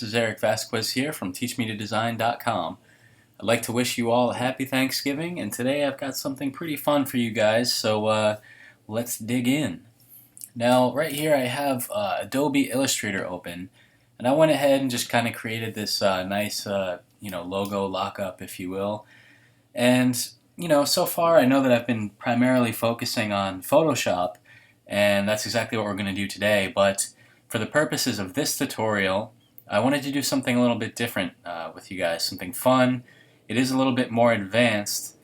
is Eric Vasquez here from teachmetodesign.com. I'd like to wish you all a happy Thanksgiving, and today I've got something pretty fun for you guys, so let's dig in. Now, right here I have Adobe Illustrator open, and I went ahead and just kind of created this nice logo lockup, if you will. And so far I know that I've been primarily focusing on Photoshop, and that's exactly what we're going to do today, but for the purposes of this tutorial, I wanted to do something a little bit different with you guys, something fun. It is a little bit more advanced,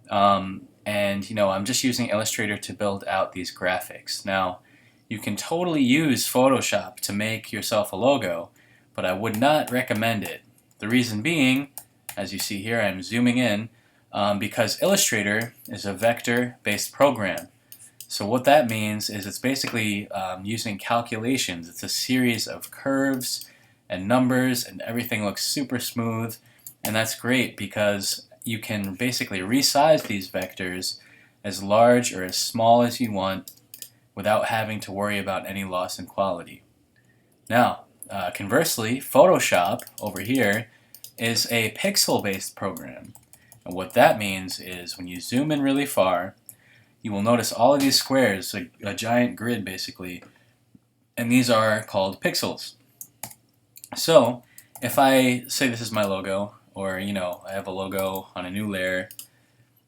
and I'm just using Illustrator to build out these graphics. Now, you can totally use Photoshop to make yourself a logo, but I would not recommend it. The reason being, as you see here, I'm zooming in, because Illustrator is a vector-based program. So what that means is it's basically using calculations. It's a series of curves and numbers, and everything looks super smooth, and that's great because you can basically resize these vectors as large or as small as you want without having to worry about any loss in quality. Now, conversely, Photoshop over here is a pixel-based program, and what that means is when you zoom in really far, you will notice all of these squares, a giant grid basically, and these are called pixels. So if I say this is my logo, or I have a logo on a new layer,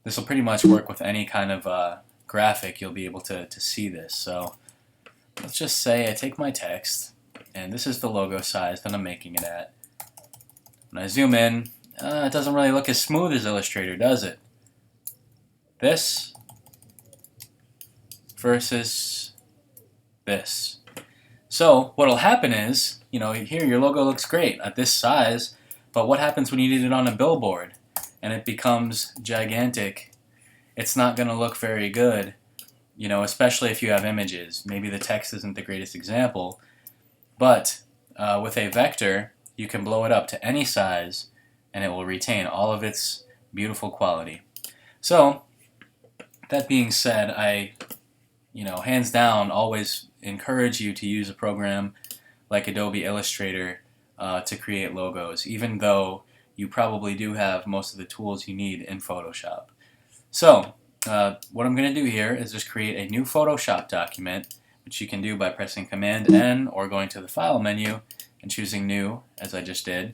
this will pretty much work with any kind of graphic. You'll be able to see this. So let's just say I take my text, and this is the logo size that I'm making it at. When I zoom in, it doesn't really look as smooth as Illustrator, does it? This versus this. So what'll happen is, here your logo looks great at this size, but what happens when you need it on a billboard and it becomes gigantic? It's not going to look very good, especially if you have images. Maybe the text isn't the greatest example, but with a vector, you can blow it up to any size and it will retain all of its beautiful quality. So that being said, I hands down, always encourage you to use a program like Adobe Illustrator to create logos, even though you probably do have most of the tools you need in Photoshop. So, what I'm going to do here is just create a new Photoshop document, which you can do by pressing Command-N or going to the File menu and choosing New, as I just did,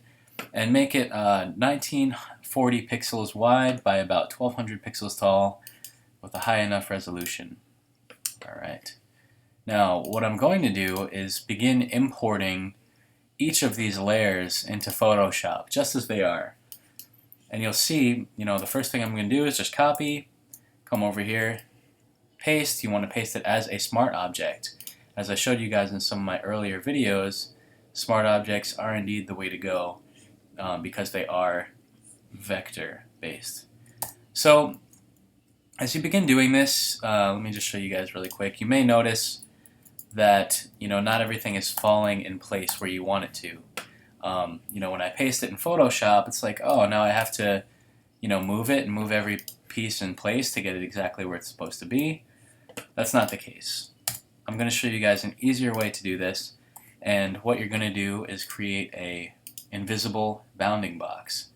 and make it 1940 pixels wide by about 1200 pixels tall with a high enough resolution. Alright, now what I'm going to do is begin importing each of these layers into Photoshop just as they are. And you'll see, the first thing I'm going to do is just copy, come over here, paste. You want to paste it as a smart object. As I showed you guys in some of my earlier videos, smart objects are indeed the way to go because they are vector based. So as you begin doing this, let me just show you guys really quick. You may notice that not everything is falling in place where you want it to. When I paste it in Photoshop, it's like, oh, now I have to move it and move every piece in place to get it exactly where it's supposed to be. That's not the case. I'm going to show you guys an easier way to do this, and what you're going to do is create a invisible bounding box.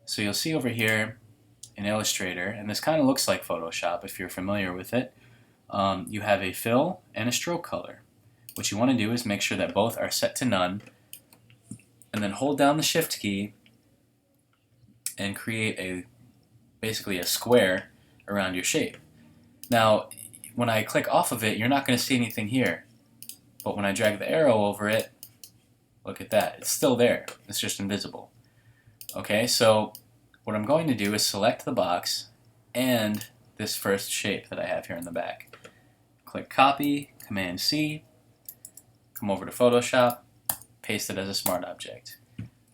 So you'll see over here in Illustrator, and this kind of looks like Photoshop if you're familiar with it, you have a fill and a stroke color. What you want to do is make sure that both are set to none, and then hold down the Shift key and create basically a square around your shape. Now, when I click off of it, you're not going to see anything here, but when I drag the arrow over it, look at that, it's still there, it's just invisible. Okay, so what I'm going to do is select the box and this first shape that I have here in the back. Click Copy, Command-C, come over to Photoshop, paste it as a smart object.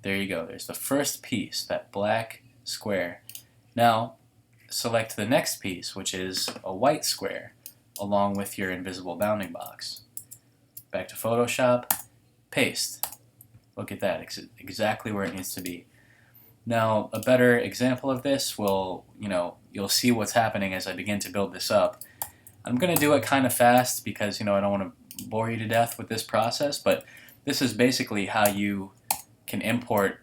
There you go, there's the first piece, that black square. Now, select the next piece, which is a white square, along with your invisible bounding box. Back to Photoshop, paste. Look at that, exactly where it needs to be. Now, a better example of this will, you'll see what's happening as I begin to build this up. I'm going to do it kind of fast because, I don't want to bore you to death with this process, but this is basically how you can import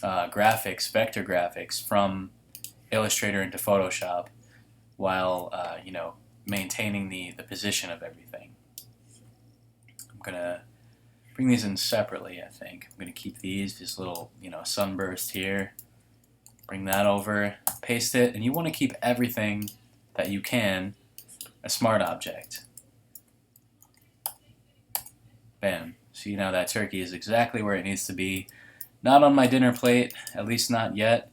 graphics, vector graphics from Illustrator into Photoshop while maintaining the position of everything. I'm gonna bring these in separately. I think I'm gonna keep this little sunburst here. Bring that over, paste it, and you want to keep everything that you can a smart object. Bam. See, now that turkey is exactly where it needs to be. Not on my dinner plate, at least not yet,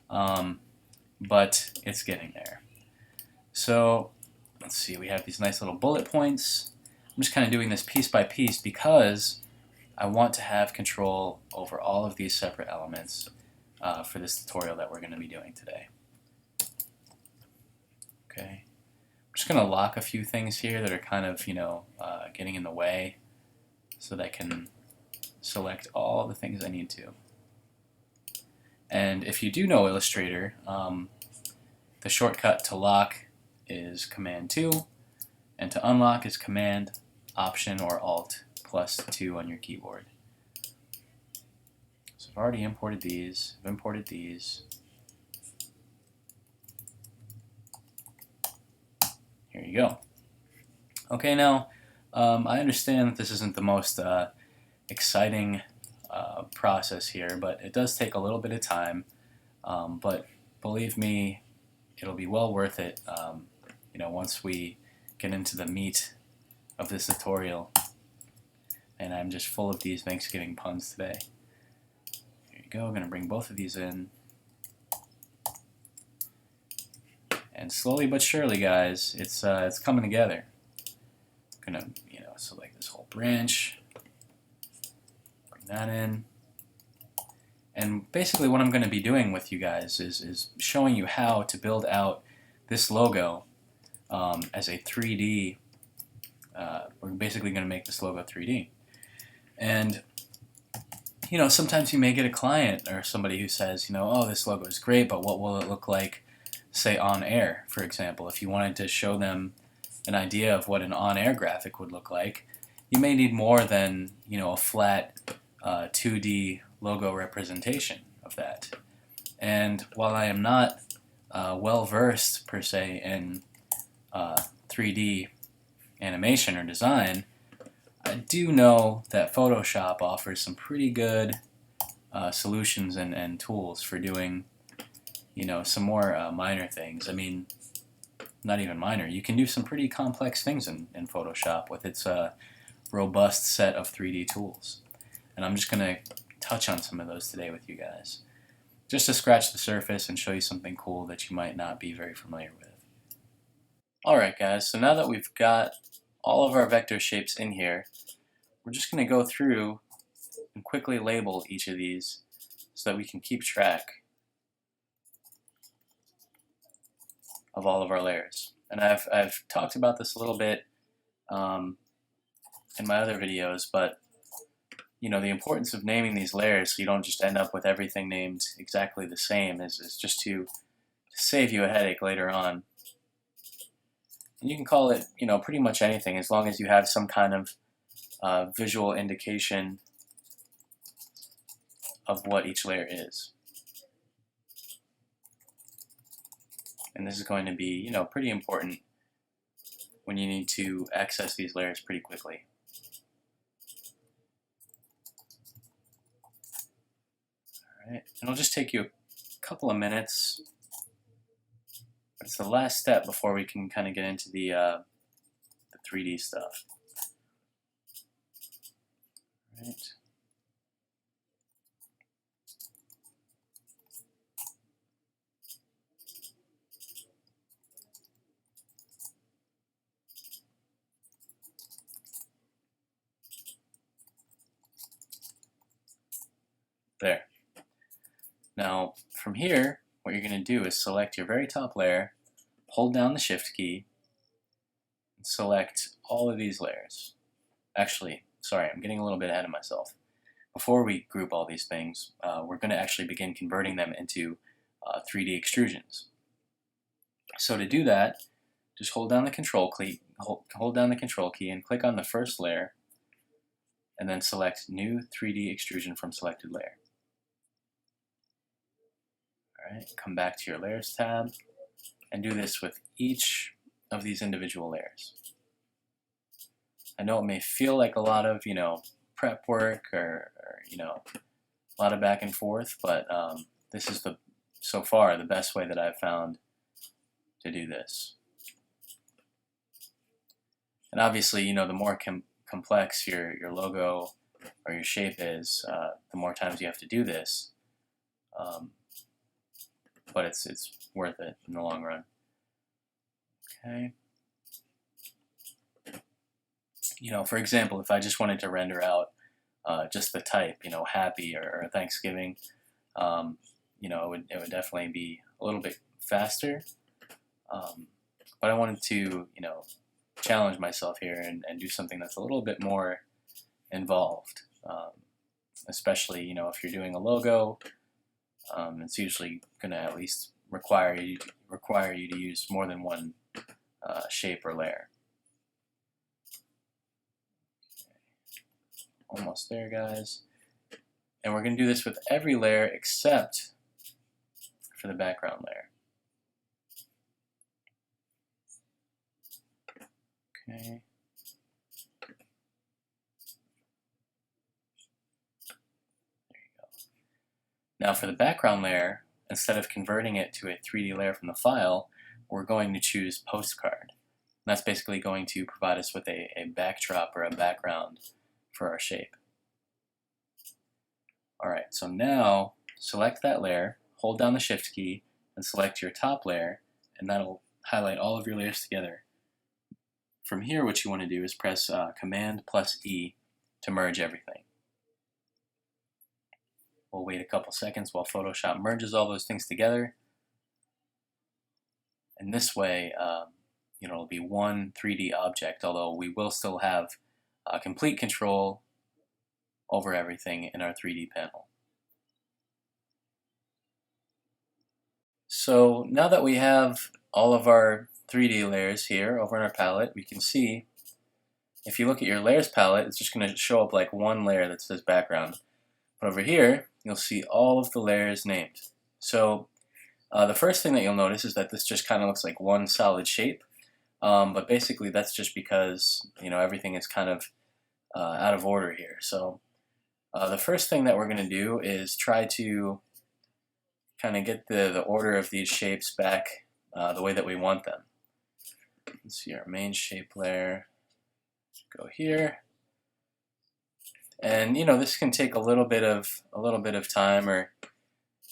but it's getting there. So let's see, we have these nice little bullet points. I'm just kind of doing this piece by piece because I want to have control over all of these separate elements for this tutorial that we're going to be doing today. Okay, I'm just going to lock a few things here that are kind of getting in the way so that I can select all the things I need to. And if you do know Illustrator, the shortcut to lock is Command 2, and to unlock is Command, Option, or Alt plus 2 on your keyboard. So I've already imported these, I've imported these. Here you go. Okay, now I understand that this isn't the most exciting process here, but it does take a little bit of time, but believe me, it'll be well worth it once we get into the meat of this tutorial. And I'm just full of these Thanksgiving puns today. Here you go. I'm going to bring both of these in. And slowly but surely, guys, it's coming together. I'm going to select this whole branch. Bring that in. And basically what I'm going to be doing with you guys is showing you how to build out this logo as a 3D. We're basically going to make this logo 3D. And sometimes you may get a client or somebody who says, oh, this logo is great, but what will it look like, say, on air, for example? If you wanted to show them an idea of what an on-air graphic would look like, you may need more than a flat 2D logo representation of that. And while I am not well versed per se in 3D animation or design, I do know that Photoshop offers some pretty good solutions and tools for doing some more minor things. I mean, not even minor. You can do some pretty complex things in Photoshop with its robust set of 3D tools. And I'm just going to touch on some of those today with you guys, just to scratch the surface and show you something cool that you might not be very familiar with. Alright guys, so now that we've got all of our vector shapes in here, we're just going to go through and quickly label each of these so that we can keep track of all of our layers. And I've talked about this a little bit in my other videos, but the importance of naming these layers so you don't just end up with everything named exactly the same is just to save you a headache later on. And you can call it, pretty much anything as long as you have some kind of visual indication of what each layer is. And this is going to be, pretty important when you need to access these layers pretty quickly. Alright, and it'll just take you a couple of minutes. It's the last step before we can kind of get into the 3D stuff. Right. There. Now, from here, what you're going to do is select your very top layer, hold down the Shift key, and select all of these layers. Actually, sorry, I'm getting a little bit ahead of myself. Before we group all these things, we're going to actually begin converting them into 3D extrusions. So to do that, just hold down the Control key, hold down the Control key, and click on the first layer, and then select New 3D Extrusion from Selected Layer. Alright, come back to your Layers tab and do this with each of these individual layers. I know it may feel like a lot of, prep work or a lot of back and forth, but this is so far the best way that I've found to do this. And obviously, the more complex your logo or your shape is, the more times you have to do this. But it's worth it in the long run. Okay. For example, if I just wanted to render out just the type, happy or Thanksgiving, it would definitely be a little bit faster. But I wanted to, challenge myself here and do something that's a little bit more involved. Especially, if you're doing a logo, it's usually going to at least require you to use more than one shape or layer. Okay. Almost there, guys. And we're going to do this with every layer except for the background layer. Okay. Now for the background layer, instead of converting it to a 3D layer from the file, we're going to choose postcard. And that's basically going to provide us with a backdrop or a background for our shape. Alright, so now select that layer, hold down the Shift key, and select your top layer, and that'll highlight all of your layers together. From here, what you want to do is press Command plus E to merge everything. We'll wait a couple seconds while Photoshop merges all those things together. And this way, it'll be one 3D object, although we will still have complete control over everything in our 3D panel. So now that we have all of our 3D layers here over in our palette, we can see, if you look at your layers palette, it's just going to show up like one layer that says background. But over here, you'll see all of the layers named. So the first thing that you'll notice is that this just kind of looks like one solid shape. But basically that's just because everything is kind of out of order here. So the first thing that we're going to do is try to kind of get the order of these shapes back the way that we want them. Let's see our main shape layer. Go here. And this can take a little bit of time or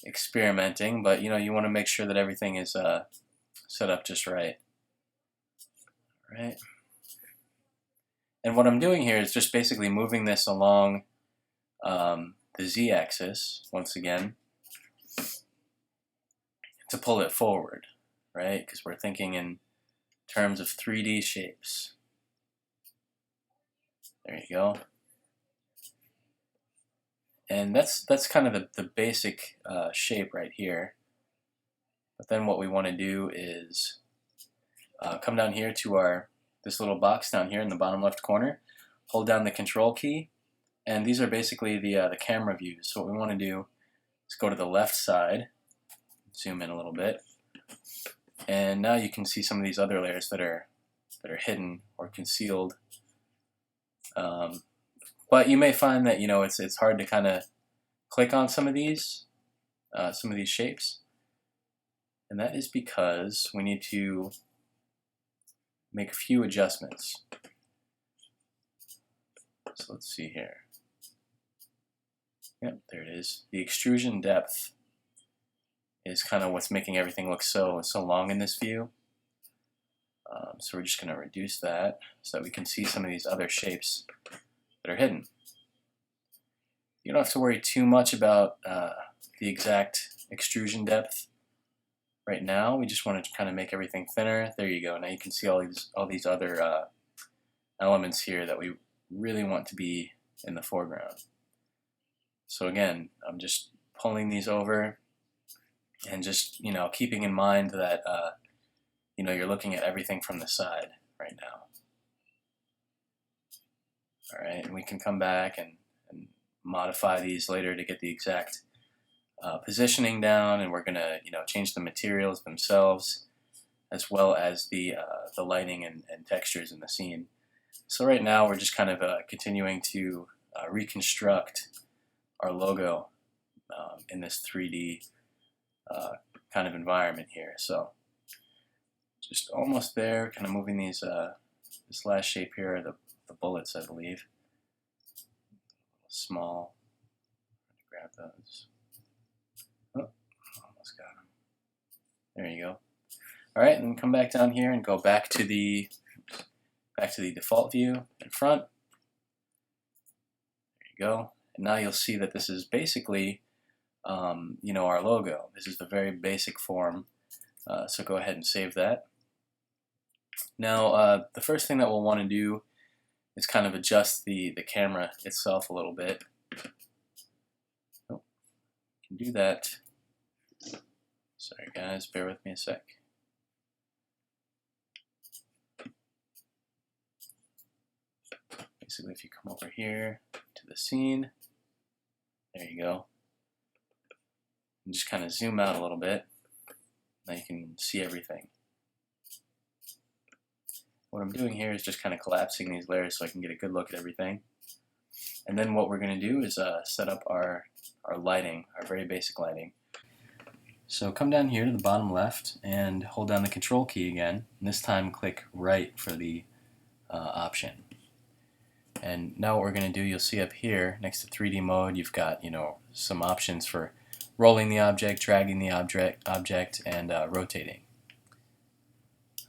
experimenting, but you want to make sure that everything is set up just right. All right. And what I'm doing here is just basically moving this along the z-axis once again to pull it forward, right? Because we're thinking in terms of 3D shapes. There you go. And that's kind of the basic shape right here. But then what we want to do is come down here to this little box down here in the bottom left corner, hold down the Control key, and these are basically the camera views. So what we want to do is go to the left side, zoom in a little bit, and now you can see some of these other layers that are hidden or concealed. But you may find that it's hard to kind of click on some of these shapes, and that is because we need to make a few adjustments. So let's see here. Yep, there it is. The extrusion depth is kind of what's making everything look so long in this view. So we're just going to reduce that so that we can see some of these other shapes that are hidden. You don't have to worry too much about the exact extrusion depth right now. We just want to kind of make everything thinner. There you go. Now you can see all these other elements here that we really want to be in the foreground. So again, I'm just pulling these over and just keeping in mind that you're looking at everything from the side right now. All right, and we can come back and modify these later to get the exact positioning down, and we're going to change the materials themselves, as well as the lighting and textures in the scene. So right now we're just kind of continuing to reconstruct our logo in this 3D kind of environment here. So just almost there, kind of moving these this last shape here are the bullets, I believe. Small. Grab those. Oh, almost got them. There you go. All right, and then come back down here and go back to the default view in front. There you go. And now you'll see that this is basically, our logo. This is the very basic form. So go ahead and save that. Now, the first thing that we'll want to do is kind of adjust the camera itself a little bit. Oh, can do that. Sorry guys, bear with me a sec. Basically, if you come over here to the scene, there you go. And just kind of zoom out a little bit. Now you can see everything. What I'm doing here is just kind of collapsing these layers so I can get a good look at everything. And then what we're going to do is set up our lighting, our very basic lighting. So come down here to the bottom left and hold down the control key again. And this time click right for the option. And now what we're going to do, you'll see up here next to 3D mode, you've got some options for rolling the object, dragging the object, and rotating.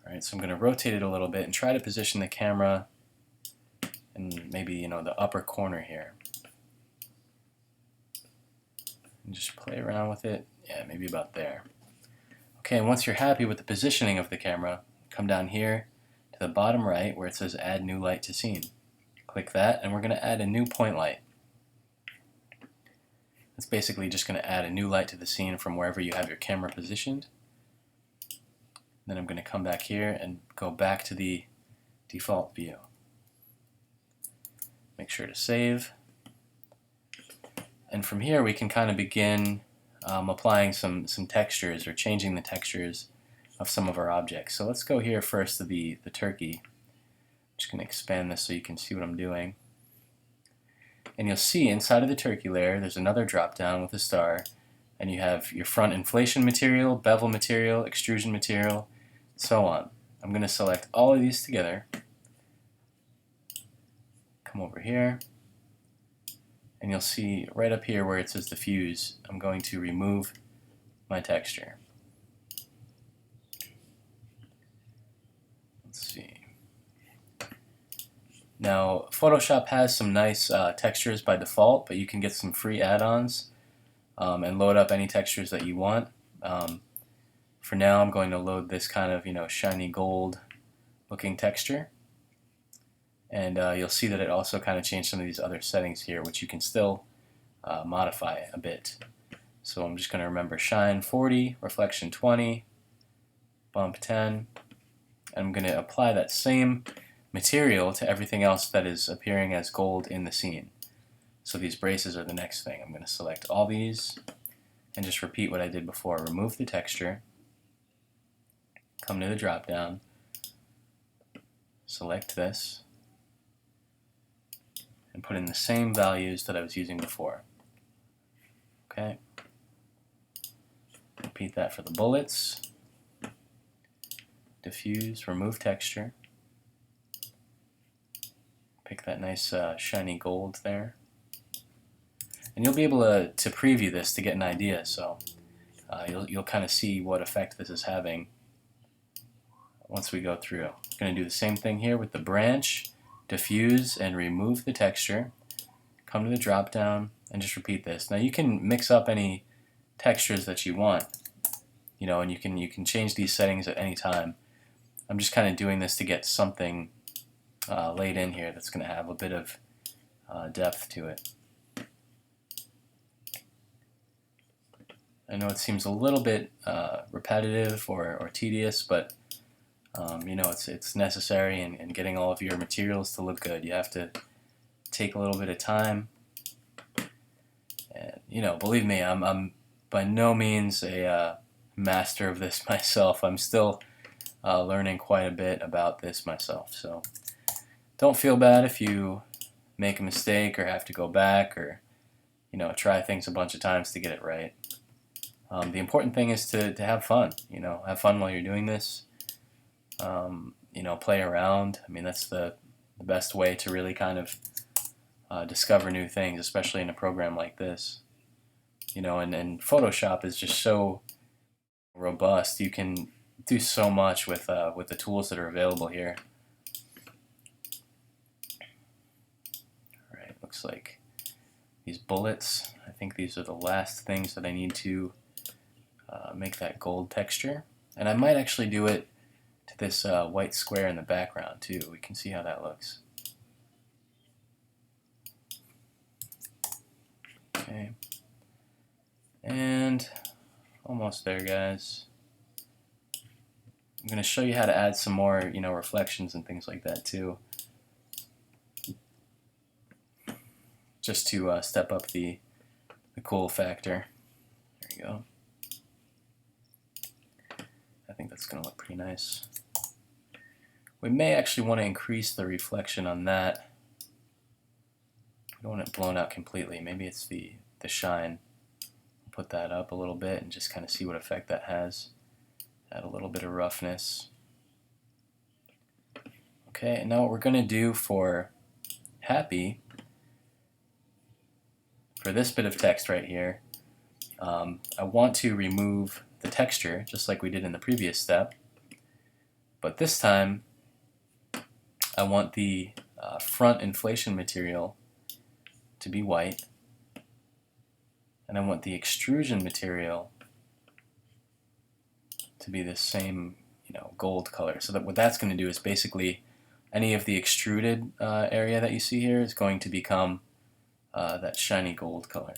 Alright, so I'm going to rotate it a little bit and try to position the camera in maybe the upper corner here. And just play around with it. Yeah, maybe about there. Okay, and once you're happy with the positioning of the camera, come down here to the bottom right where it says Add New Light to Scene. Click that, and we're going to add a new point light. It's basically just going to add a new light to the scene from wherever you have your camera positioned. Then I'm going to come back here and go back to the default view. Make sure to save. And from here we can kind of begin applying some textures or changing the textures of some of our objects. So let's go here first to the turkey. I'm just going to expand this so you can see what I'm doing. And you'll see inside of the turkey layer there's another drop down with a star, and you have your front inflation material, bevel material, extrusion material, so on. I'm going to select all of these together, come over here, and you'll see right up here where it says diffuse, I'm going to remove my texture. Let's see. Now, Photoshop has some nice textures by default, but you can get some free add-ons and load up any textures that you want. For now, I'm going to load this kind of, shiny gold looking texture. And you'll see that it also kind of changed some of these other settings here, which you can still modify a bit. So I'm just going to remember shine 40, reflection 20, bump 10. I'm going to apply that same material to everything else that is appearing as gold in the scene. So these braces are the next thing. I'm going to select all these and just repeat what I did before. Remove the texture, come to the drop down, select this, and put in the same values that I was using before. Okay. Repeat that for the bullets. Diffuse, remove texture. Pick that nice shiny gold there. And you'll be able to preview this to get an idea, so you'll kind of see what effect this is having once we go through. I'm going to do the same thing here with the branch, diffuse, and remove the texture. Come to the drop down and just repeat this. Now you can mix up any textures that you want, and you can change these settings at any time. I'm just kind of doing this to get something laid in here that's going to have a bit of depth to it. I know it seems a little bit repetitive or tedious, but it's necessary in getting all of your materials to look good. You have to take a little bit of time, and believe me, I'm by no means a master of this myself. I'm still learning quite a bit about this myself. So don't feel bad if you make a mistake or have to go back or try things a bunch of times to get it right. The important thing is to have fun. Have fun while you're doing this. Play around. I mean, that's the best way to really kind of discover new things, especially in a program like this. And Photoshop is just so robust. You can do so much with the tools that are available here. All right, looks like these bullets, I think these are the last things that I need to make that gold texture. And I might actually do it to this white square in the background too. We can see how that looks. Okay. And almost there, guys. I'm going to show you how to add some more, reflections and things like that too. Just to step up the cool factor. There you go. I think that's going to look pretty nice. We may actually want to increase the reflection on that. We don't want it blown out completely. Maybe it's the shine. Put that up a little bit and just kind of see what effect that has. Add a little bit of roughness. Okay, and now what we're going to do for happy, for this bit of text right here, I want to remove the texture just like we did in the previous step, but this time I want the front inflation material to be white, and I want the extrusion material to be the same, gold color. So that what that's going to do is basically any of the extruded area that you see here is going to become that shiny gold color.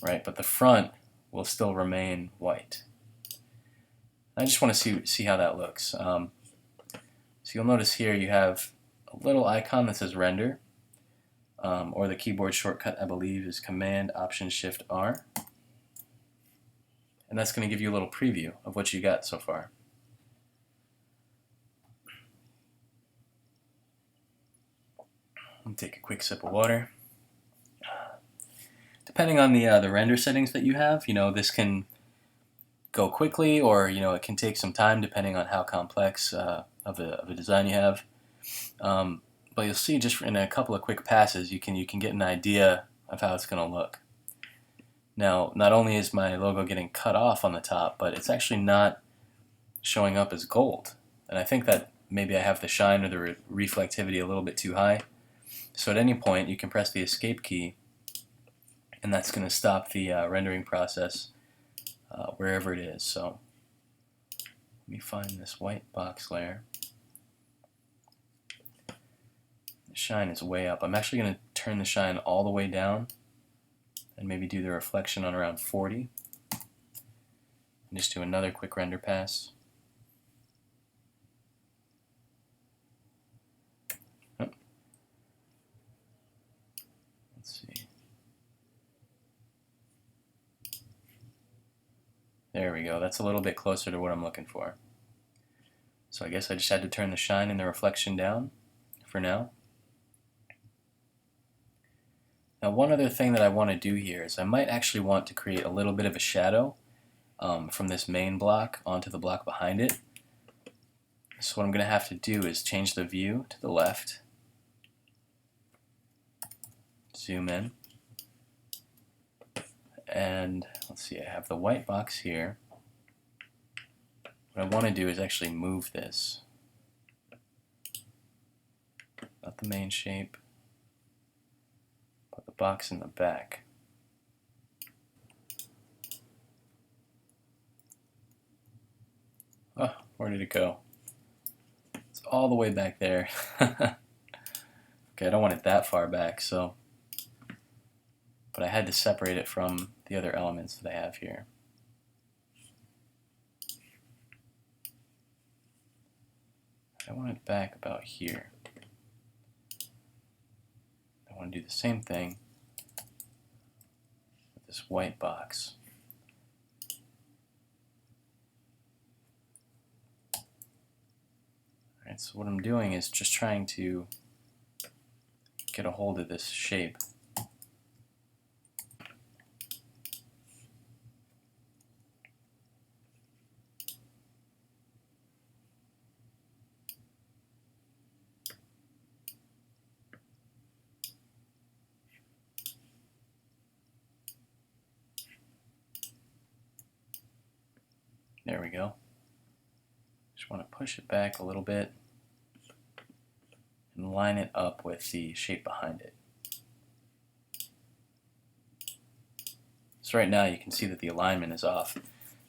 Right, but the front will still remain white. I just want to see how that looks. So you'll notice here you have a little icon that says render, or the keyboard shortcut I believe is Command Option Shift R, and that's going to give you a little preview of what you got so far. I'll take a quick sip of water. Depending on the render settings that you have, this can go quickly, or it can take some time depending on how complex of a design you have. But you'll see just in a couple of quick passes, you can get an idea of how it's going to look. Now, not only is my logo getting cut off on the top, but it's actually not showing up as gold. And I think that maybe I have the shine or the reflectivity a little bit too high. So at any point, you can press the escape key, and that's going to stop the rendering process wherever it is. So let me find this white box layer. The shine is way up. I'm actually going to turn the shine all the way down and maybe do the reflection on around 40. And just do another quick render pass. Oh. Let's see. There we go. That's a little bit closer to what I'm looking for. So I guess I just had to turn the shine and the reflection down for now. Now one other thing that I want to do here is I might actually want to create a little bit of a shadow from this main block onto the block behind it. So what I'm going to have to do is change the view to the left, zoom in, and let's see, I have the white box here. What I want to do is actually move this, not the main shape, but the box in the back. Oh, where did it go? It's all the way back there. Okay, I don't want it that far back, so, but I had to separate it from the other elements that I have here. I want it back about here. I want to do the same thing, this white box. Alright, so what I'm doing is just trying to get a hold of this shape. There we go. Just want to push it back a little bit and line it up with the shape behind it. So right now you can see that the alignment is off.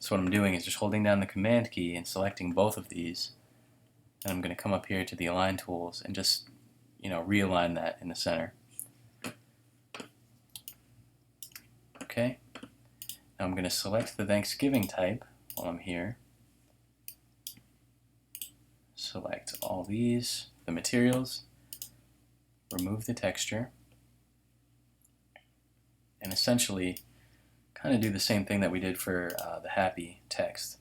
So what I'm doing is just holding down the command key and selecting both of these, and I'm going to come up here to the align tools and just realign that in the center. Okay. Now I'm going to select the Thanksgiving type while I'm here. Select all these, the materials, remove the texture, and essentially kind of do the same thing that we did for the happy text.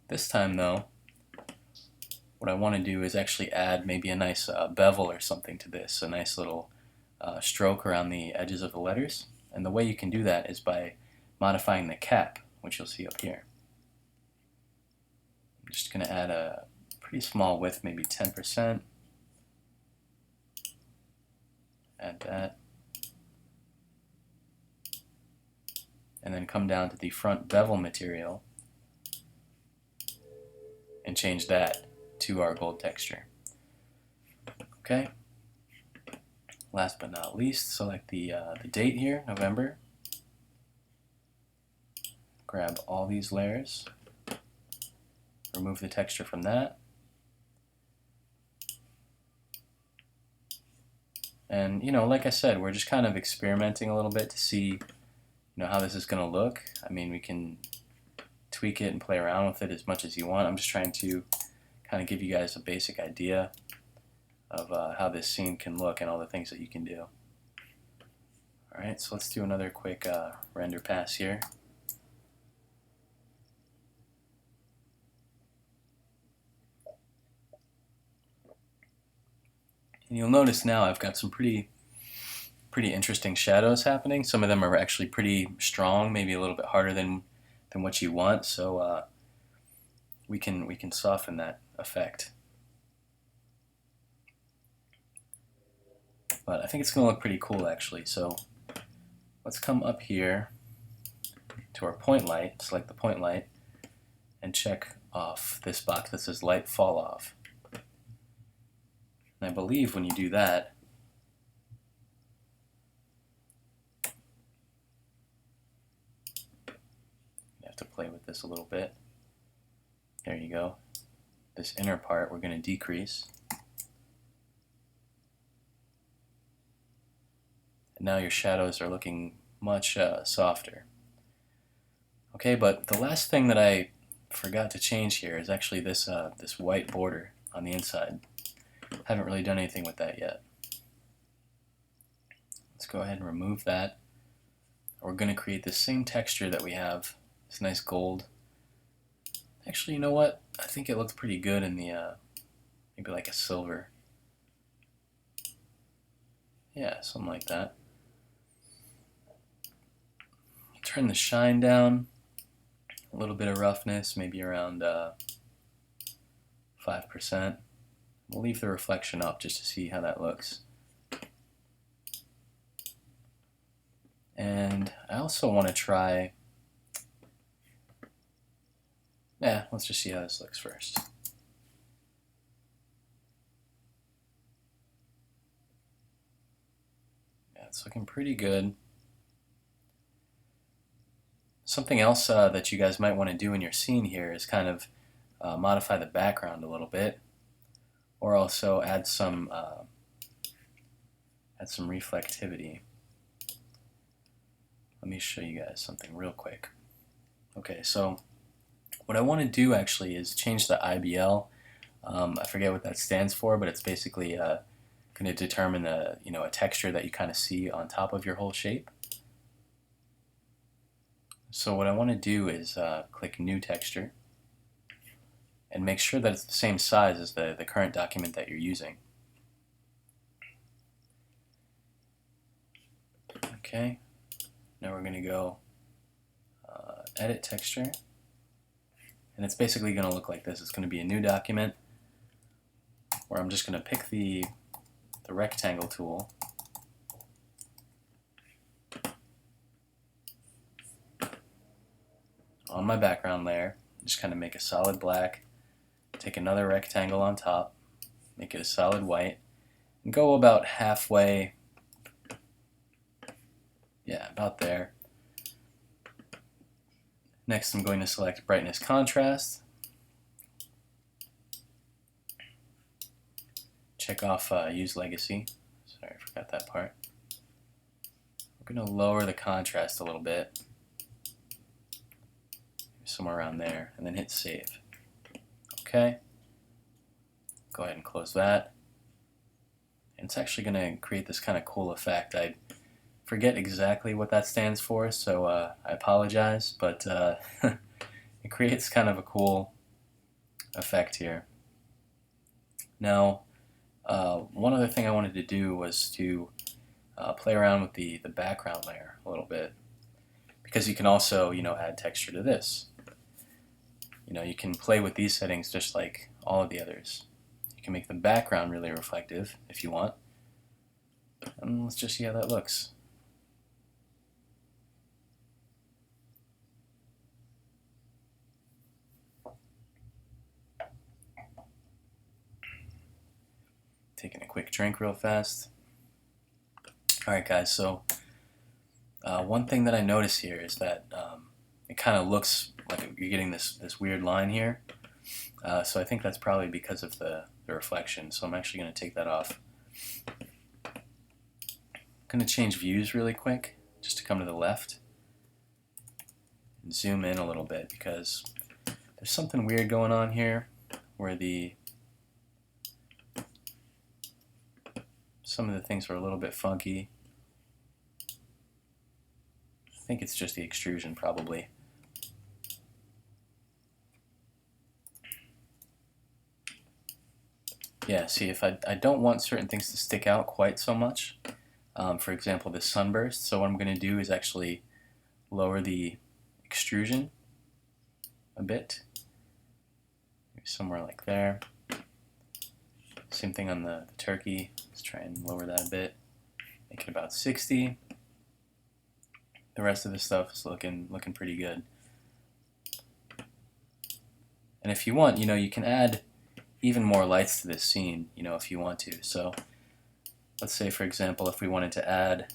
This time though, what I want to do is actually add maybe a nice bevel or something to this, a nice little stroke around the edges of the letters. And the way you can do that is by modifying the cap, which you'll see up here. I'm just going to add a pretty small width, maybe 10%. Add that. And then come down to the front bevel material and change that to our gold texture. Okay. Last but not least, select the date here, November. Grab all these layers, remove the texture from that, and like I said, we're just kind of experimenting a little bit to see how this is going to look. I mean, we can tweak it and play around with it as much as you want. I'm just trying to kind of give you guys a basic idea of how this scene can look and all the things that you can do. Alright, so let's do another quick render pass here. And you'll notice now I've got some pretty interesting shadows happening. Some of them are actually pretty strong, maybe a little bit harder than what you want, so we can soften that effect. But I think it's going to look pretty cool actually. So let's come up here to our point light, select the point light, and check off this box that says light fall off. And I believe when you do that, you have to play with this a little bit. There you go. This inner part we're going to decrease. And now your shadows are looking much softer. Okay, but the last thing that I forgot to change here is actually this this white border on the inside. Haven't really done anything with that yet. Let's go ahead and remove that. We're going to create the same texture that we have, this nice gold. Actually, you know what? I think it looks pretty good in the maybe like a silver. Yeah, something like that. Turn the shine down, a little bit of roughness, maybe around 5%. We'll leave the reflection up just to see how that looks. And I also want to try, let's just see how this looks first. Yeah, it's looking pretty good. Something else that you guys might want to do in your scene here is kind of modify the background a little bit, or also add some reflectivity. Let me show you guys something real quick. Okay, so what I want to do actually is change the IBL. I forget what that stands for, but it's basically kind going to determine a texture that you kind of see on top of your whole shape. So what I want to do is click New Texture and make sure that it's the same size as the current document that you're using. Okay, now we're going to go Edit Texture, and it's basically going to look like this. It's going to be a new document where I'm just going to pick the rectangle tool on my background layer, just kind of make a solid black, take another rectangle on top, make it a solid white, and go about halfway, yeah, about there. Next I'm going to select Brightness Contrast, check off Use Legacy, sorry I forgot that part. We're going to lower the contrast a little bit, somewhere around there, and then hit Save. Okay, go ahead and close that. And it's actually going to create this kind of cool effect. I forget exactly what that stands for, so I apologize, but it creates kind of a cool effect here. Now, one other thing I wanted to do was to play around with the background layer a little bit, because you can also, add texture to this. You can play with these settings just like all of the others. You can make the background really reflective if you want. And let's just see how that looks. Taking a quick drink real fast. Alright guys, so one thing that I notice here is that it kind of looks like you're getting this weird line here. So I think that's probably because of the reflection, so I'm actually going to take that off. I'm going to change views really quick, just to come to the left and zoom in a little bit, because there's something weird going on here where some of the things are a little bit funky. I think it's just the extrusion probably. Yeah, see, if I don't want certain things to stick out quite so much, for example this sunburst, so what I'm going to do is actually lower the extrusion a bit, maybe somewhere like there. Same thing on the turkey, let's try and lower that a bit, make it about 60. The rest of the stuff is looking pretty good. And if you want, you can add even more lights to this scene, if you want to. So let's say, for example, if we wanted to add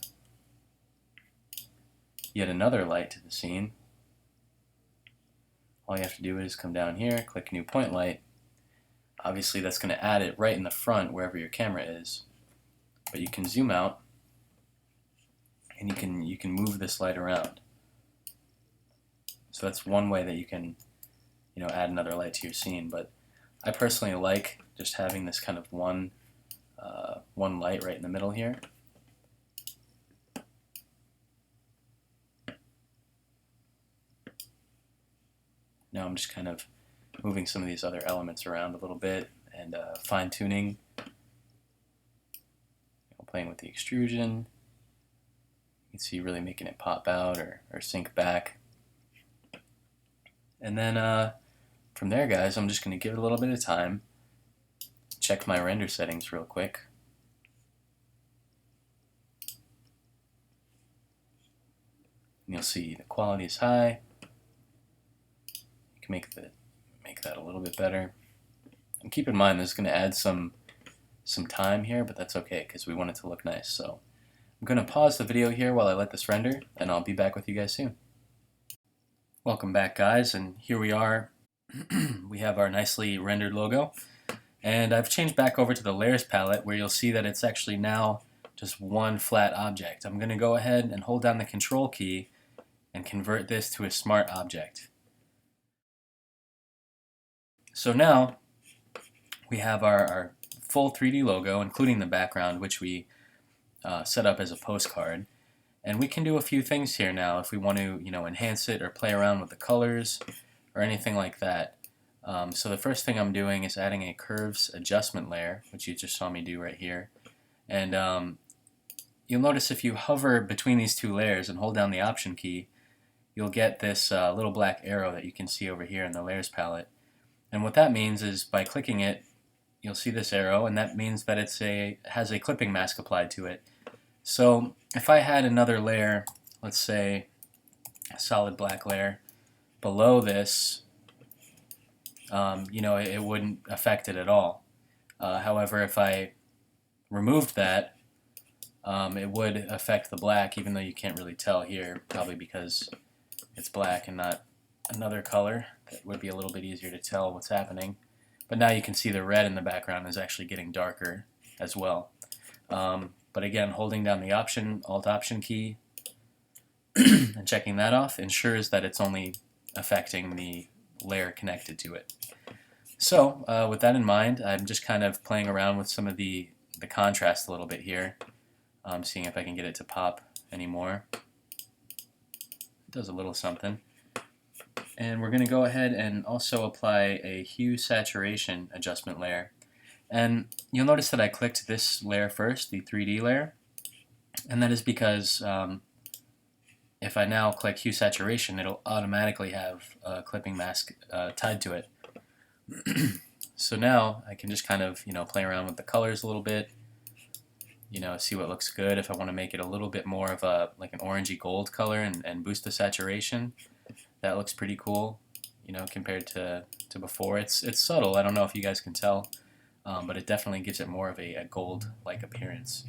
yet another light to the scene, all you have to do is come down here, click New Point Light. Obviously that's going to add it right in the front wherever your camera is, but you can zoom out and you can move this light around. So that's one way that you can add another light to your scene. But I personally like just having this kind of one light right in the middle here. Now I'm just kind of moving some of these other elements around a little bit and fine-tuning, playing with the extrusion. You can see really making it pop out or sink back. And then from there, guys, I'm just going to give it a little bit of time, check my render settings real quick. And you'll see the quality is high. You can make that a little bit better. And keep in mind, this is going to add some time here, but that's okay because we want it to look nice. So I'm going to pause the video here while I let this render, and I'll be back with you guys soon. Welcome back, guys, and here we are. We have our nicely rendered logo, and I've changed back over to the layers palette where you'll see that it's actually now just one flat object. I'm going to go ahead and hold down the Control key and convert this to a smart object. So now we have our full 3D logo, including the background, which we set up as a postcard. And we can do a few things here now if we want to, enhance it or play around with the colors or anything like that. So the first thing I'm doing is adding a curves adjustment layer, which you just saw me do right here. And you'll notice if you hover between these two layers and hold down the Option key, you'll get this little black arrow that you can see over here in the Layers palette. And what that means is by clicking it, you'll see this arrow, and that means that it has a clipping mask applied to it. So if I had another layer, let's say a solid black layer, below this, it wouldn't affect it at all. However, if I removed that, it would affect the black, even though you can't really tell here, probably because it's black and not another color. That would be a little bit easier to tell what's happening. But now you can see the red in the background is actually getting darker as well. But again, holding down the Alt-Option key and checking that off ensures that it's only affecting the layer connected to it. So with that in mind, I'm just kind of playing around with some of the contrast a little bit here. Seeing if I can get it to pop anymore. It does a little something. And we're going to go ahead and also apply a hue saturation adjustment layer. And you'll notice that I clicked this layer first, the 3D layer. And that is because if I now click hue saturation, it'll automatically have a clipping mask tied to it. So now I can just kind of play around with the colors a little bit. See what looks good. If I want to make it a little bit more of like an orangey gold color and boost the saturation, that looks pretty cool, compared to before. It's subtle. I don't know if you guys can tell, but it definitely gives it more of a gold-like appearance.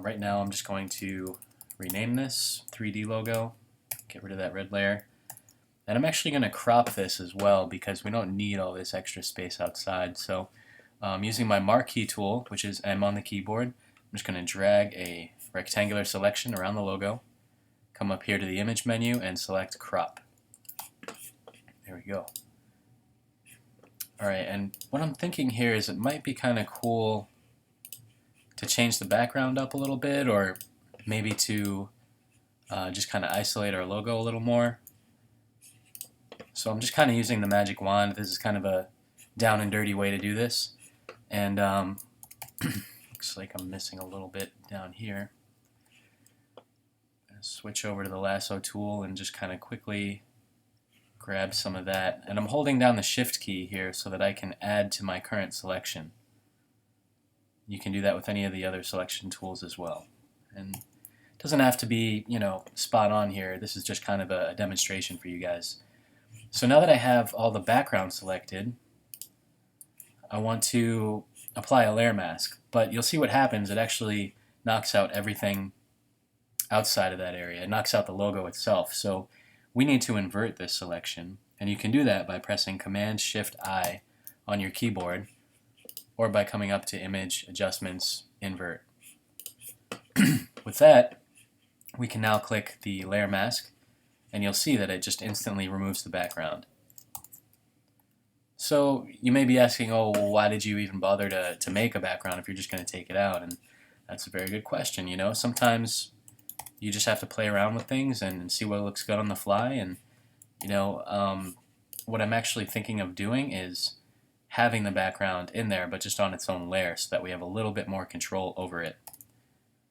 Right now I'm just going to rename this 3D logo, get rid of that red layer, and I'm actually going to crop this as well because we don't need all this extra space outside. So using my marquee tool, which is M on the keyboard, I'm just going to drag a rectangular selection around the logo, come up here to the image menu and select crop. There we go. Alright, and what I'm thinking here is it might be kind of cool to change the background up a little bit, or maybe to just kind of isolate our logo a little more. So I'm just kind of using the magic wand. This is kind of a down and dirty way to do this. And looks like I'm missing a little bit down here. Switch over to the lasso tool and just kind of quickly grab some of that. And I'm holding down the Shift key here so that I can add to my current selection. You can do that with any of the other selection tools as well. And it doesn't have to be, spot on here. This is just kind of a demonstration for you guys. So now that I have all the background selected, I want to apply a layer mask. But you'll see what happens. It actually knocks out everything outside of that area. It knocks out the logo itself. So we need to invert this selection, and you can do that by pressing Command-Shift-I on your keyboard, or by coming up to Image, Adjustments, Invert. With that, we can now click the layer mask, and you'll see that it just instantly removes the background. So you may be asking, oh, well, why did you even bother to make a background if you're just going to take it out? And that's a very good question. Sometimes you just have to play around with things and see what looks good on the fly. And what I'm actually thinking of doing is having the background in there, but just on its own layer, so that we have a little bit more control over it.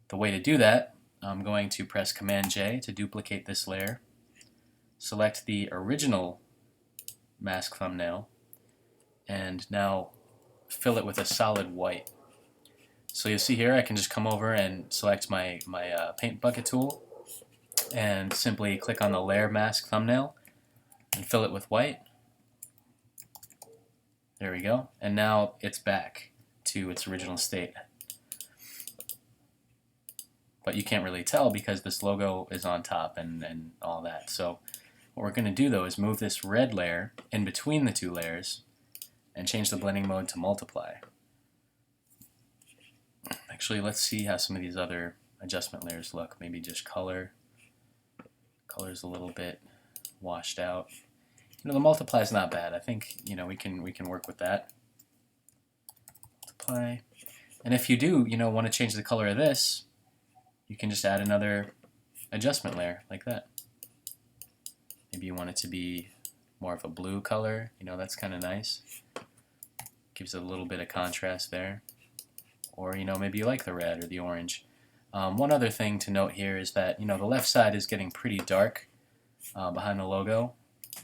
The way to do that, I'm going to press Command-J to duplicate this layer, select the original mask thumbnail, and now fill it with a solid white. So you'll see here I can just come over and select my paint bucket tool and simply click on the layer mask thumbnail and fill it with white. There we go. And now it's back to its original state. But you can't really tell because this logo is on top and all that. So what we're going to do though is move this red layer in between the two layers and change the blending mode to multiply. Actually, let's see how some of these other adjustment layers look. Maybe just color. Color's a little bit washed out. The multiply is not bad. I think we can work with that. apply. And if you do, want to change the color of this, you can just add another adjustment layer like that. Maybe you want it to be more of a blue color, that's kind of nice. Gives it a little bit of contrast there. Or, maybe you like the red or the orange. One other thing to note here is that, the left side is getting pretty dark behind the logo.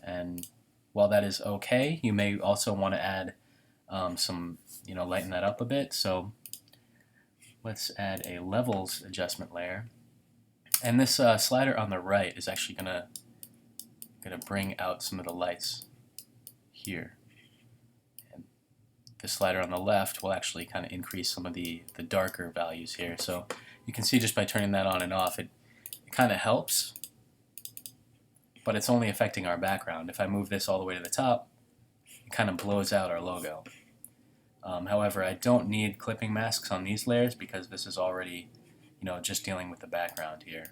And while that is okay, you may also want to add some, lighten that up a bit. So let's add a levels adjustment layer. And this slider on the right is actually gonna bring out some of the lights here. And the slider on the left will actually kind of increase some of the darker values here. So you can see just by turning that on and off, it kind of helps, but it's only affecting our background. If I move this all the way to the top, it kind of blows out our logo. However, I don't need clipping masks on these layers because this is already, just dealing with the background here.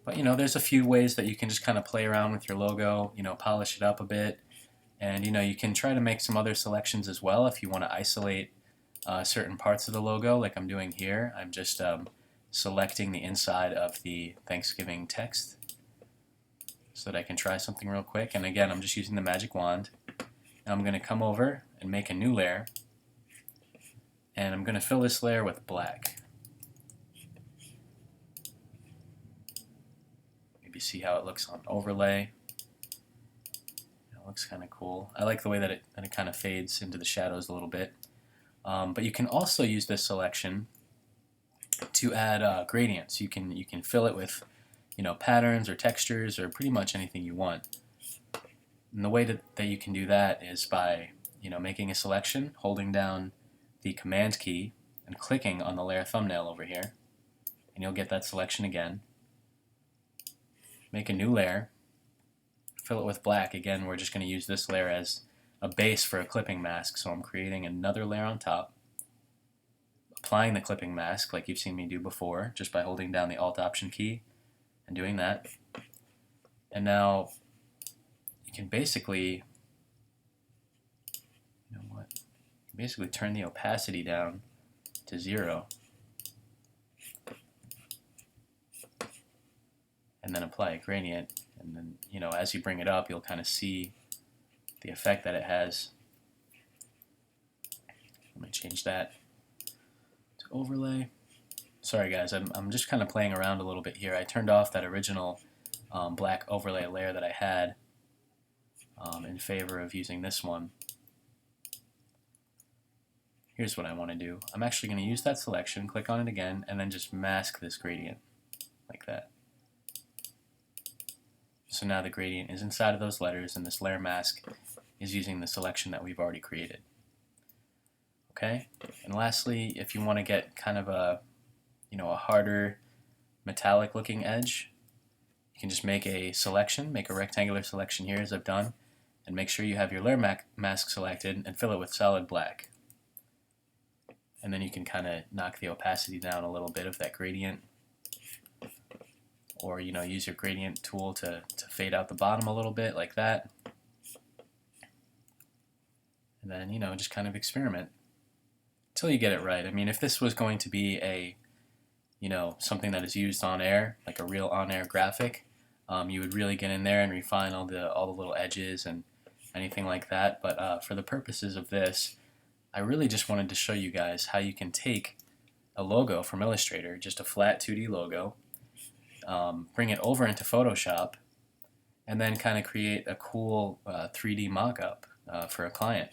But, there's a few ways that you can just kind of play around with your logo, polish it up a bit. And, you can try to make some other selections as well if you want to isolate certain parts of the logo, like I'm doing here. I'm just selecting the inside of the Thanksgiving text so that I can try something real quick. And again, I'm just using the magic wand. Now I'm going to come over and make a new layer, and I'm going to fill this layer with black. Maybe see how it looks on overlay. It looks kind of cool. I like the way that it kind of fades into the shadows a little bit. But you can also use this selection to add gradients. You can fill it with patterns or textures or pretty much anything you want. And the way that you can do that is by making a selection, holding down the command key and clicking on the layer thumbnail over here, and you'll get that selection again. Make a new layer, fill it with black. Again, we're just going to use this layer as a base for a clipping mask, so I'm creating another layer on top, applying the clipping mask like you've seen me do before, just by holding down the Alt Option key and doing that. And now you can basically, turn the opacity down to 0, and then apply a gradient. And then, as you bring it up, you'll kind of see the effect that it has. Let me change that to overlay. Sorry guys, I'm just kind of playing around a little bit here. I turned off that original black overlay layer that I had in favor of using this one. Here's what I want to do. I'm actually going to use that selection, click on it again, and then just mask this gradient like that. So now the gradient is inside of those letters, and this layer mask is using the selection that we've already created. Okay? And lastly, if you want to get kind of a harder metallic looking edge, you can just make a selection, make a rectangular selection here as I've done, and make sure you have your layer mask selected and fill it with solid black. And then you can kind of knock the opacity down a little bit of that gradient, or use your gradient tool to fade out the bottom a little bit like that. And then just kind of experiment until you get it right. I mean, if this was going to be a something that is used on air, like a real on-air graphic, you would really get in there and refine all the little edges and anything like that. But for the purposes of this, I really just wanted to show you guys how you can take a logo from Illustrator, just a flat 2D logo, bring it over into Photoshop, and then kind of create a cool 3D mock-up for a client.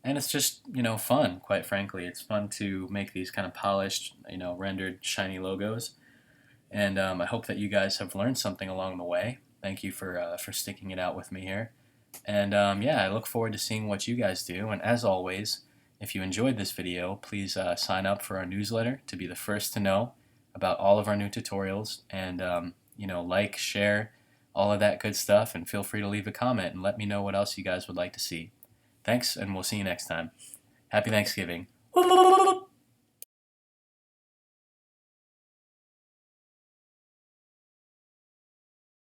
And it's just, fun, quite frankly. It's fun to make these kind of polished, rendered, shiny logos. And I hope that you guys have learned something along the way. Thank you for sticking it out with me here. And yeah, I look forward to seeing what you guys do. And as always, if you enjoyed this video, please sign up for our newsletter to be the first to know about all of our new tutorials. And like, share, all of that good stuff. And feel free to leave a comment and let me know what else you guys would like to see. Thanks, and we'll see you next time. Happy Thanksgiving.